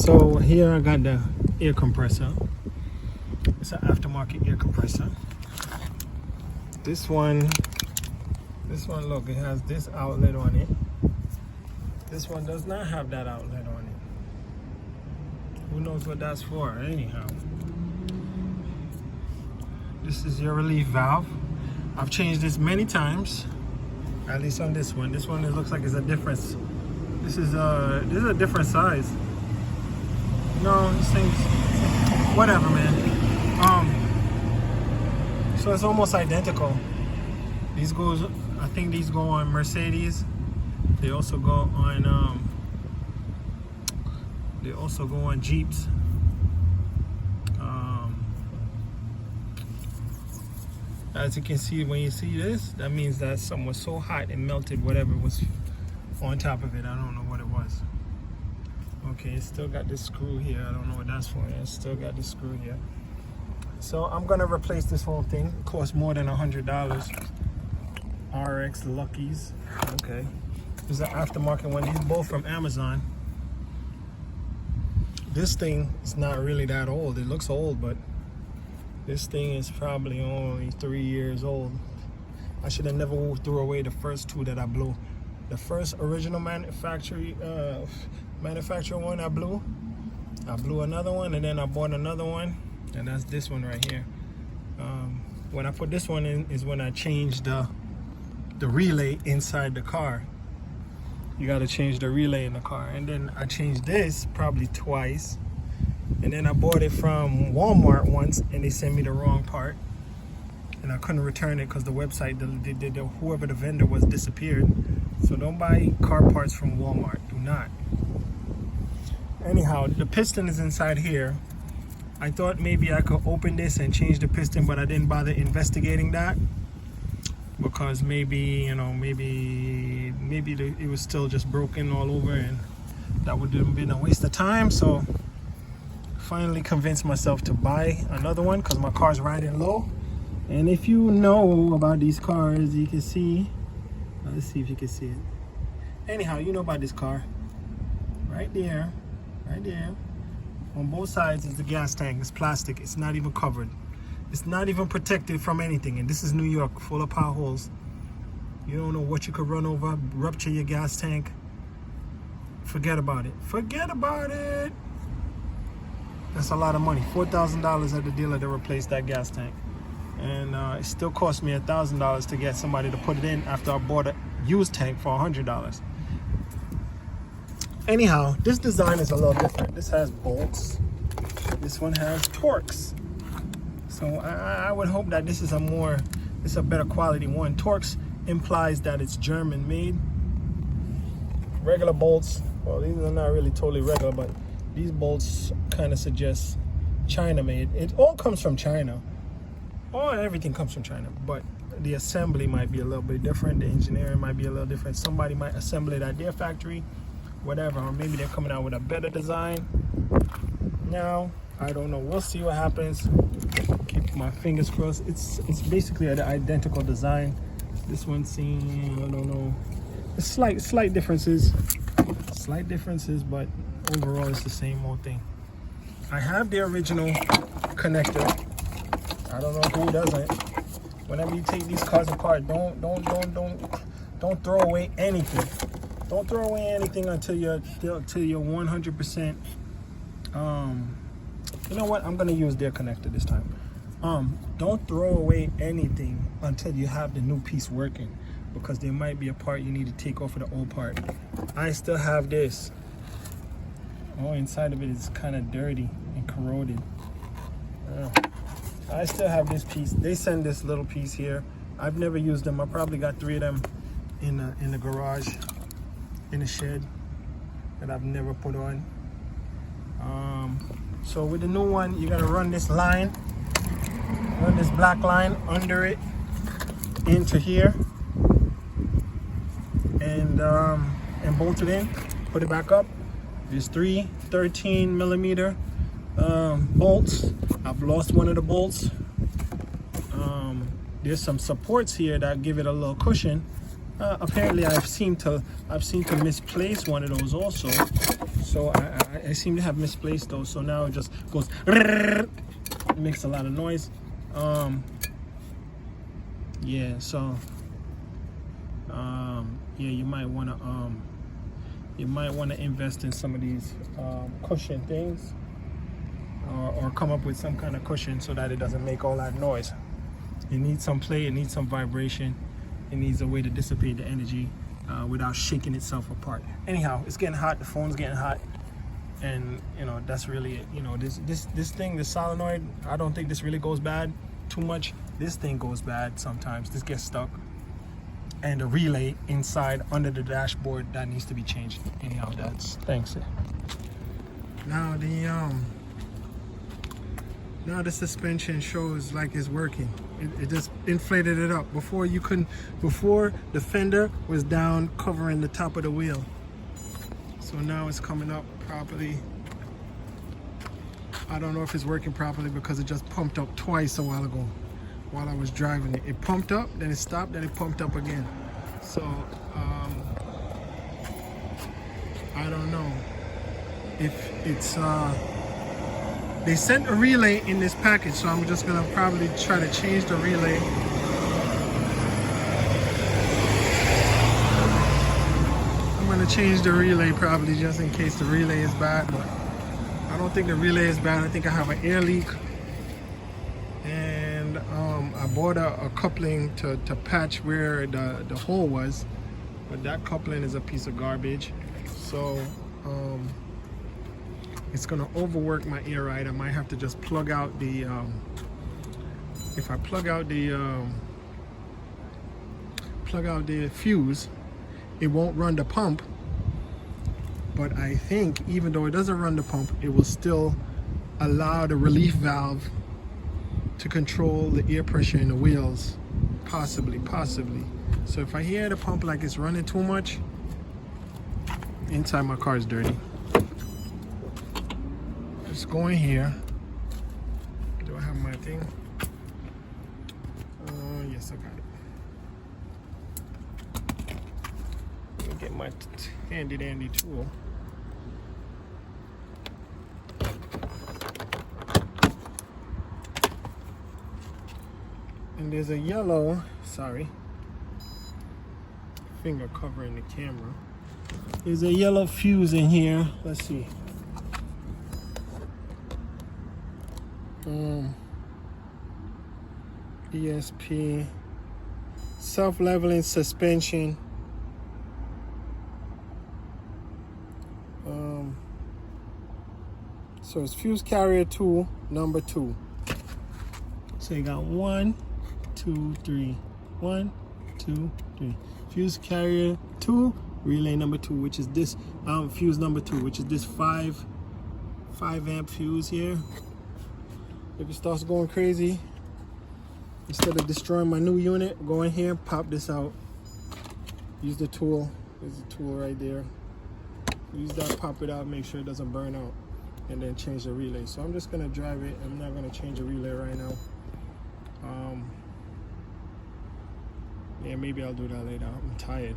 So here I got the air compressor. It's an aftermarket air compressor. This one, look, it has this outlet on it. This one does not have that outlet on it. Who knows what that's for? Anyhow, this is your relief valve. I've changed this many times, at least on this one. This one, it looks like it's a difference. This is a different size. No, this thing's whatever, man. So it's almost identical. These goes, I think these go on Mercedes. They also go on Jeeps. As you can see, when you see this, that means that something was so hot it melted whatever was on top of it. I don't know what it was. Okay, it's still got this screw here. I don't know what that's for. It's still got this screw here. So I'm gonna replace this whole thing. It costs more than $100. RX Luckies. Okay. This is an aftermarket one. These are both from Amazon. This thing is not really that old. It looks old, but this thing is probably only 3 years old. I should have never threw away the first two that I blew. The first original manufacturer one I blew another one, and then I bought another one, and that's this one right here. When I put this one in is when I changed the relay inside the car. You got to change the relay in the car. And then I changed this probably twice, and then I bought it from Walmart once and they sent me the wrong part, and I couldn't return it because the website, whoever the vendor was, disappeared. So don't buy car parts from Walmart. Do not. Anyhow, the piston is inside here. I thought maybe I could open this and change the piston, but I didn't bother investigating that because maybe it was still just broken all over, and that would have been a waste of time. So finally convinced myself to buy another one because my car's riding low. And if you know about these cars, you can see, let's see if you can see it. Anyhow, you know about this car. Right there. On both sides is the gas tank. It's plastic. It's not even covered. It's not even protected from anything. And this is New York, full of potholes. You don't know what you could run over, rupture your gas tank. Forget about it. Forget about it. That's a lot of money. $4,000 at the dealer to replace that gas tank. And it still cost me $1,000 to get somebody to put it in after I bought a used tank for $100. Anyhow, this design is a little different. This has bolts. This one has Torx. So I would hope that this is a better quality one. Torx implies that it's German made. Regular bolts, well, these are not really totally regular, but these bolts kind of suggest China made. It all comes from China. Everything comes from China, but the assembly might be a little bit different. The engineering might be a little different. Somebody might assemble it at their factory, whatever, or maybe they're coming out with a better design. Now, I don't know. We'll see what happens. Keep my fingers crossed. It's basically an identical design. This one seems, I don't know. It's slight differences. Slight differences, but overall it's the same old thing. I have the original connector. I don't know who doesn't. Whenever you take these cars apart, don't throw away anything. Don't throw away anything until you're 100%. You know what? I'm gonna use their connector this time. Don't throw away anything until you have the new piece working, because there might be a part you need to take off of the old part. I still have this. Oh, inside of it is kind of dirty and corroded. I still have this piece. They send this little piece here. I've never used them. I probably got 3 of them in the garage, in the shed, that I've never put on. So with the new one, you gotta run this line, run this black line under it into here, and bolt it in. Put it back up. There's 3 13mm bolts. I've lost one of the bolts. There's some supports here that give it a little cushion. Apparently I've seen to misplace one of those also. So I seem to have misplaced those. So now it just goes. It makes a lot of noise. Yeah. So yeah, you might want to invest in some of these cushion things, or come up with some kind of cushion so that it doesn't make all that noise. It needs some play. It needs some vibration. It needs a way to dissipate the energy without shaking itself apart. Anyhow, it's getting hot. The phone's getting hot, and you know that's really it. You know, this thing, the solenoid, I don't think this really goes bad too much. This thing goes bad sometimes. This gets stuck, and the relay inside under the dashboard, that needs to be changed. Anyhow, that's thanks. Now the suspension shows like it's working. It just inflated it up. Before the fender was down covering the top of the wheel. So now it's coming up properly. I don't know if it's working properly because it just pumped up twice a while ago while I was driving it. It pumped up, then it stopped, then it pumped up again. So I don't know if it's they sent a relay in this package, so I'm just gonna probably try to change the relay. I'm gonna change the relay probably just in case the relay is bad, but I don't think the relay is bad. I think I have an air leak, and I bought a coupling to patch where the hole was, but that coupling is a piece of garbage. So it's gonna overwork my air ride. I might have to just plug out the if I plug out the fuse, it won't run the pump. But I think even though it doesn't run the pump, it will still allow the relief valve to control the air pressure in the wheels, possibly. So if I hear the pump like it's running too much, inside my car is dirty. Let's go in here. Do I have my thing? Yes, I got it. Let me get my handy dandy tool. And there's a yellow, finger covering the camera. There's a yellow fuse in here. Let's see. ESP, self-leveling suspension. So it's fuse carrier 2, number 2. So you got 1, 2, 3. 1, 2, 3. Fuse carrier 2, relay number 2, which is this fuse number 2, which is this 5 amp fuse here. If it starts going crazy, instead of destroying my new unit, go in here, pop this out. Use the tool. There's a tool right there. Use that, pop it out, make sure it doesn't burn out, and then change the relay. So I'm just gonna drive it. I'm not gonna change the relay right now. Yeah, maybe I'll do that later. I'm tired.